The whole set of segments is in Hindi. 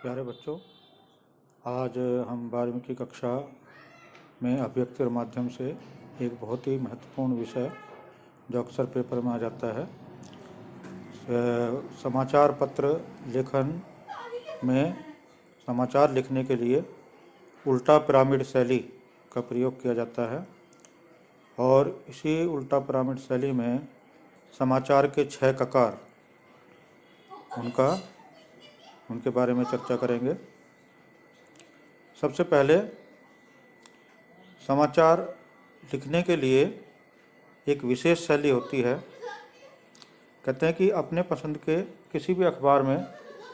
प्यारे बच्चों, आज हम 12वीं की कक्षा में अभिव्यक्ति और माध्यम से एक बहुत ही महत्वपूर्ण विषय जो अक्सर पेपर में आ जाता है, समाचार पत्र लेखन में समाचार लिखने के लिए उल्टा पिरामिड शैली का प्रयोग किया जाता है। और इसी उल्टा पिरामिड शैली में समाचार के 6 ककार उनके बारे में चर्चा करेंगे। सबसे पहले समाचार लिखने के लिए एक विशेष शैली होती है। कहते हैं कि अपने पसंद के किसी भी अखबार में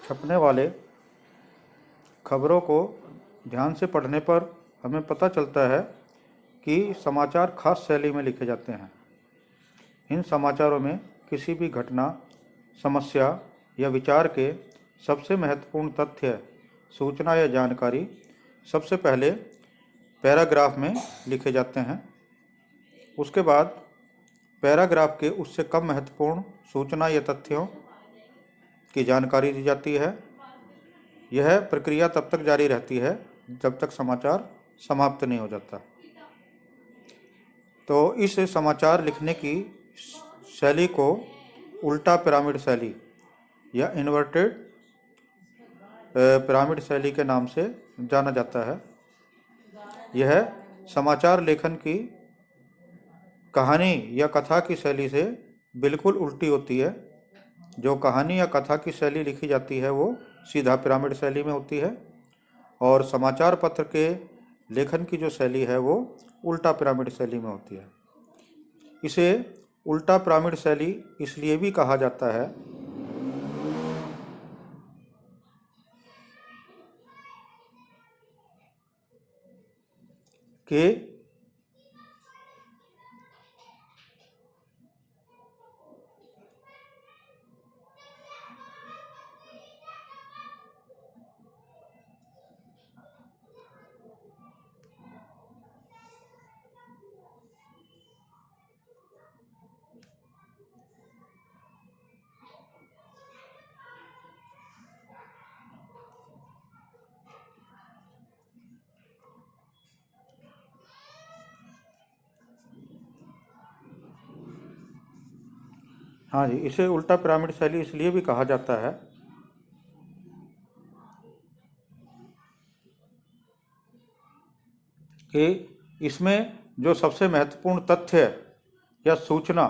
छपने वाले खबरों को ध्यान से पढ़ने पर हमें पता चलता है कि समाचार खास शैली में लिखे जाते हैं। इन समाचारों में किसी भी घटना, समस्या या विचार के सबसे महत्वपूर्ण तथ्य, सूचना या जानकारी सबसे पहले पैराग्राफ में लिखे जाते हैं। उसके बाद पैराग्राफ के उससे कम महत्वपूर्ण सूचना या तथ्यों की जानकारी दी जाती है। यह प्रक्रिया तब तक जारी रहती है जब तक समाचार समाप्त नहीं हो जाता। तो इस समाचार लिखने की शैली को उल्टा पिरामिड शैली या इन्वर्टेड पिरामिड शैली के नाम से जाना जाता है। यह समाचार लेखन की कहानी या कथा की शैली से बिल्कुल उल्टी होती है। जो कहानी या कथा की शैली लिखी जाती है वो सीधा पिरामिड शैली में होती है, और समाचार पत्र के लेखन की जो शैली है वो उल्टा पिरामिड शैली में होती है। इसे उल्टा पिरामिड शैली इसलिए भी कहा जाता है कि हाँ जी, इसे उल्टा पिरामिड शैली इसलिए भी कहा जाता है कि इसमें जो सबसे महत्वपूर्ण तथ्य या सूचना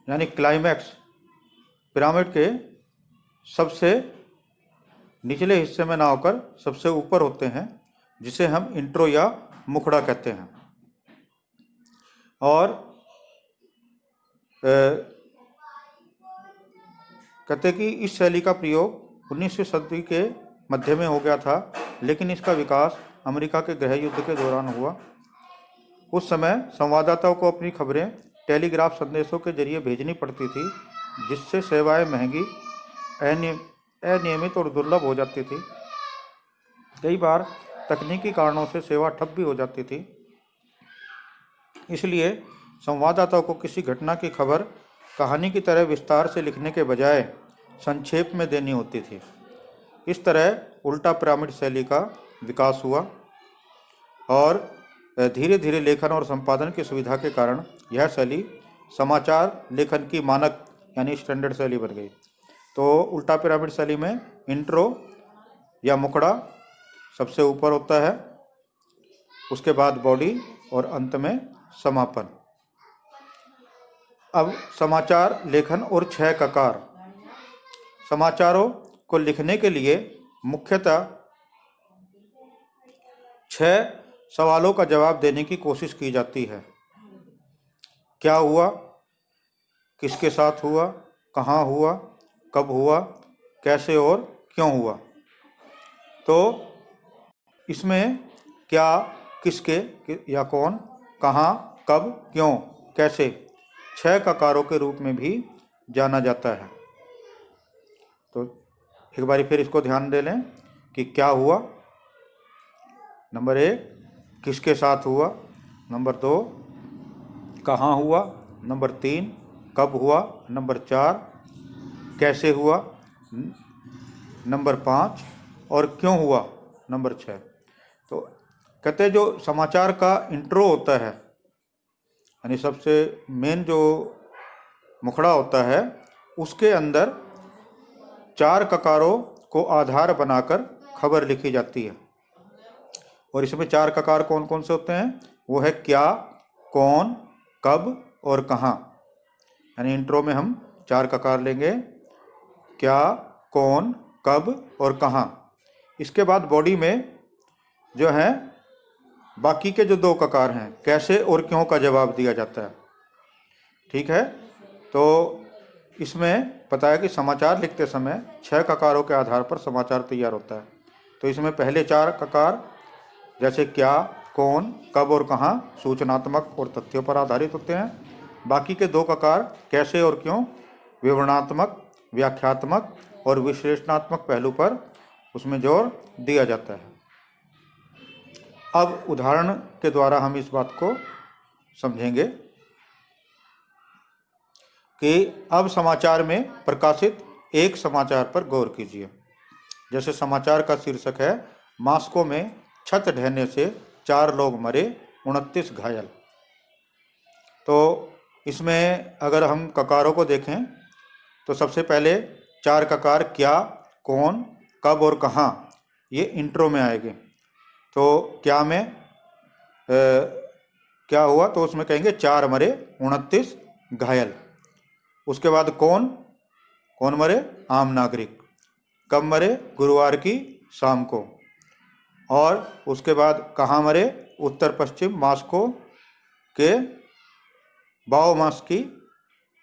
यानी क्लाइमैक्स पिरामिड के सबसे निचले हिस्से में ना होकर सबसे ऊपर होते हैं, जिसे हम इंट्रो या मुखड़ा कहते हैं। और कहते कि इस शैली का प्रयोग 19वीं सदी के मध्य में हो गया था, लेकिन इसका विकास अमेरिका के गृह युद्ध के दौरान हुआ। उस समय संवाददाताओं को अपनी खबरें टेलीग्राफ संदेशों के जरिए भेजनी पड़ती थी, जिससे सेवाएं महंगी, अनियमित और दुर्लभ हो जाती थी। कई बार तकनीकी कारणों से सेवा ठप भी हो जाती थी। इसलिए संवाददाताओं को किसी घटना की खबर कहानी की तरह विस्तार से लिखने के बजाय संक्षेप में देनी होती थी। इस तरह उल्टा पिरामिड शैली का विकास हुआ, और धीरे धीरे लेखन और संपादन की सुविधा के कारण यह शैली समाचार लेखन की मानक यानी स्टैंडर्ड शैली बन गई। तो उल्टा पिरामिड शैली में इंट्रो या मुखड़ा सबसे ऊपर होता है, उसके बाद बॉडी और अंत में समापन। अब समाचार लेखन और 6 ककार। समाचारों को लिखने के लिए मुख्यतः 6 सवालों का जवाब देने की कोशिश की जाती है। क्या हुआ, किसके साथ हुआ, कहाँ हुआ, कब हुआ, कैसे और क्यों हुआ। तो इसमें क्या, किसके या कौन, कहाँ, कब, क्यों, कैसे 6 ककारों के रूप में भी जाना जाता है। तो एक बारी फिर इसको ध्यान दे लें कि क्या हुआ, नंबर 1 किसके साथ हुआ, नंबर 2 कहाँ हुआ, नंबर 3 कब हुआ, नंबर 4 कैसे हुआ, नंबर 5 और क्यों हुआ, नंबर 6। तो कहते हैं जो समाचार का इंट्रो होता है, यानी सबसे मेन जो मुखड़ा होता है, उसके अंदर 4 ककारों को आधार बनाकर खबर लिखी जाती है। और इसमें 4 ककार कौन कौन से होते हैं? वो है क्या, कौन, कब और कहाँ। यानी इंट्रो में हम 4 ककार लेंगे, क्या, कौन, कब और कहाँ। इसके बाद बॉडी में जो है बाकी के जो 2 ककार हैं, कैसे और क्यों का जवाब दिया जाता है। ठीक है, तो इसमें पता है कि समाचार लिखते समय 6 ककारों के आधार पर समाचार तैयार होता है। तो इसमें पहले 4 ककार जैसे क्या, कौन, कब और कहाँ सूचनात्मक और तथ्यों पर आधारित होते हैं। बाकी के 2 ककार कैसे और क्यों विवरणात्मक, व्याख्यात्मक और विश्लेषणात्मक पहलू पर उसमें जोर दिया जाता है। अब उदाहरण के द्वारा हम इस बात को समझेंगे कि अब समाचार में प्रकाशित एक समाचार पर गौर कीजिए। जैसे समाचार का शीर्षक है मास्को में छत ढहने से 4 लोग मरे, 29 घायल। तो इसमें अगर हम ककारों को देखें तो सबसे पहले 4 ककार क्या, कौन, कब और कहाँ ये इंट्रो में आएंगे। तो क्या में क्या हुआ, तो उसमें कहेंगे 4 मरे, 29 घायल। उसके बाद कौन, कौन मरे, आम नागरिक। कब मरे, गुरुवार की शाम को। और उसके बाद कहाँ मरे, उत्तर पश्चिम मास्को के बाओमास्की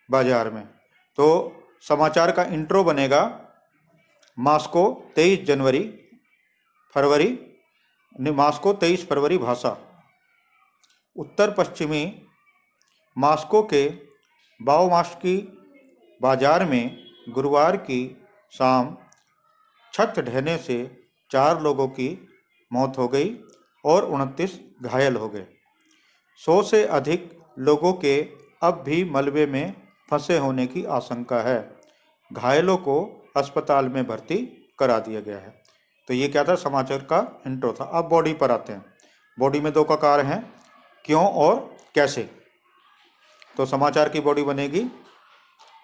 बाजार में। तो समाचार का इंट्रो बनेगा मास्को 23 जनवरी फरवरी मास्को 23 फरवरी भाषा। उत्तर पश्चिमी मास्को के बाओमास्की बाजार में गुरुवार की शाम छत ढहने से 4 लोगों की मौत हो गई और 29 घायल हो गए। 100 से अधिक लोगों के अब भी मलबे में फंसे होने की आशंका है। घायलों को अस्पताल में भर्ती करा दिया गया है। तो ये क्या था, समाचार का इंट्रो था। अब बॉडी पर आते हैं। बॉडी में 2 ककार हैं, क्यों और कैसे। तो समाचार की बॉडी बनेगी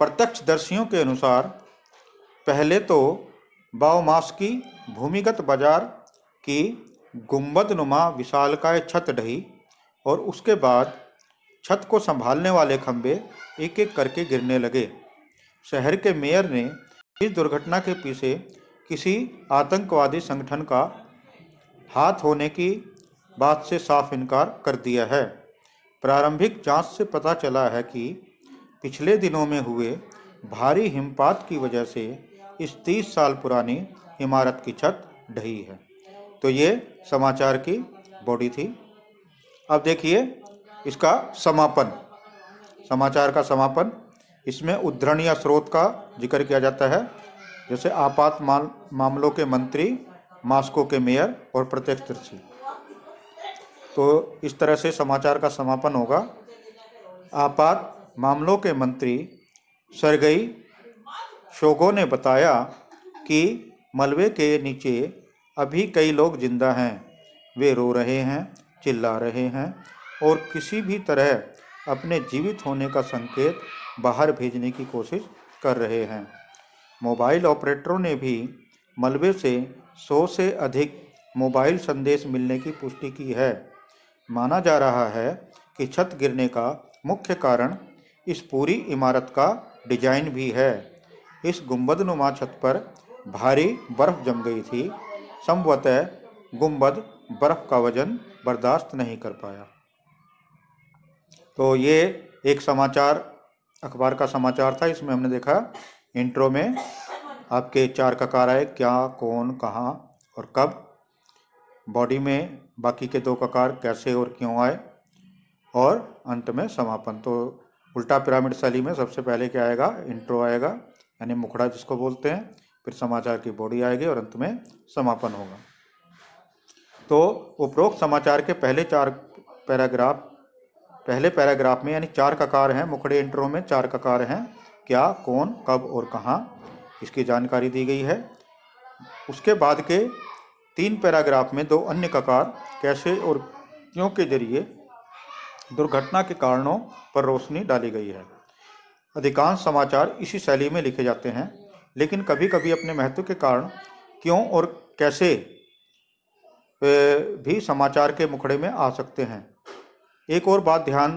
प्रत्यक्षदर्शियों के अनुसार पहले तो बाओमास्की भूमिगत बाजार की गुंबदनुमा विशालकाय छत ढही और उसके बाद छत को संभालने वाले खंभे एक एक करके गिरने लगे। शहर के मेयर ने इस दुर्घटना के पीछे किसी आतंकवादी संगठन का हाथ होने की बात से साफ इनकार कर दिया है। प्रारंभिक जांच से पता चला है कि पिछले दिनों में हुए भारी हिमपात की वजह से इस 30 साल पुरानी इमारत की छत ढही है। तो ये समाचार की बॉडी थी। अब देखिए इसका समापन, समाचार का समापन। इसमें उद्धरण या स्रोत का जिक्र किया जाता है, जैसे आपात मामलों के मंत्री, मास्को के मेयर और प्रत्यक्षदर्शी। तो इस तरह से समाचार का समापन होगा। आपात मामलों के मंत्री सरगई शोगो ने बताया कि मलबे के नीचे अभी कई लोग जिंदा हैं। वे रो रहे हैं, चिल्ला रहे हैं और किसी भी तरह अपने जीवित होने का संकेत बाहर भेजने की कोशिश कर रहे हैं। मोबाइल ऑपरेटरों ने भी मलबे से 100 से अधिक मोबाइल संदेश मिलने की पुष्टि की है। माना जा रहा है कि छत गिरने का मुख्य कारण इस पूरी इमारत का डिजाइन भी है। इस गुंबदनुमा छत पर भारी बर्फ जम गई थी। संभवतः गुंबद बर्फ का वजन बर्दाश्त नहीं कर पाया। तो ये एक समाचार, अखबार का समाचार था। इसमें हमने देखा इंट्रो में आपके 4 ककार आए, क्या, कौन, कहाँ और कब। बॉडी में बाकी के 2 ककार कैसे और क्यों आए, और अंत में समापन। तो उल्टा पिरामिड शैली में सबसे पहले क्या आएगा, इंट्रो आएगा, यानी मुखड़ा जिसको बोलते हैं, फिर समाचार की बॉडी आएगी और अंत में समापन होगा। तो उपरोक्त समाचार के पहले पैराग्राफ में यानी 4 ककार हैं, मुखड़े इंट्रो में 4 ककार हैं, क्या, कौन, कब और कहाँ, इसकी जानकारी दी गई है। उसके बाद के 3 पैराग्राफ में 2 अन्य ककार कैसे और क्यों के जरिए दुर्घटना के कारणों पर रोशनी डाली गई है। अधिकांश समाचार इसी शैली में लिखे जाते हैं, लेकिन कभी कभी अपने महत्व के कारण क्यों और कैसे भी समाचार के मुखड़े में आ सकते हैं। एक और बात ध्यान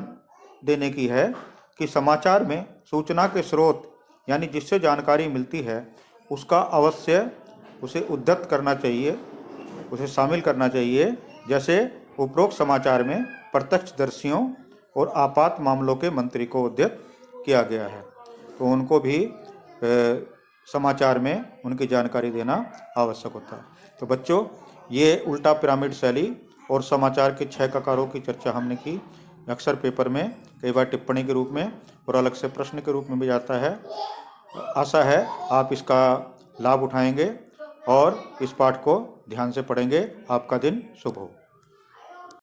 देने की है कि समाचार में सूचना के स्रोत यानी जिससे जानकारी मिलती है उसका अवश्य उसे उद्धृत करना चाहिए, उसे शामिल करना चाहिए। जैसे उपरोक्त समाचार में प्रत्यक्षदर्शियों और आपात मामलों के मंत्री को उद्धृत किया गया है, तो उनको भी समाचार में उनकी जानकारी देना आवश्यक होता है। तो बच्चों, ये उल्टा पिरामिड शैली और समाचार के 6 ककारों की चर्चा हमने की। अक्सर पेपर में कई बार टिप्पणी के रूप में और अलग से प्रश्न के रूप में भी आता है। आशा है आप इसका लाभ उठाएंगे और इस पाठ को ध्यान से पढ़ेंगे। आपका दिन शुभ हो।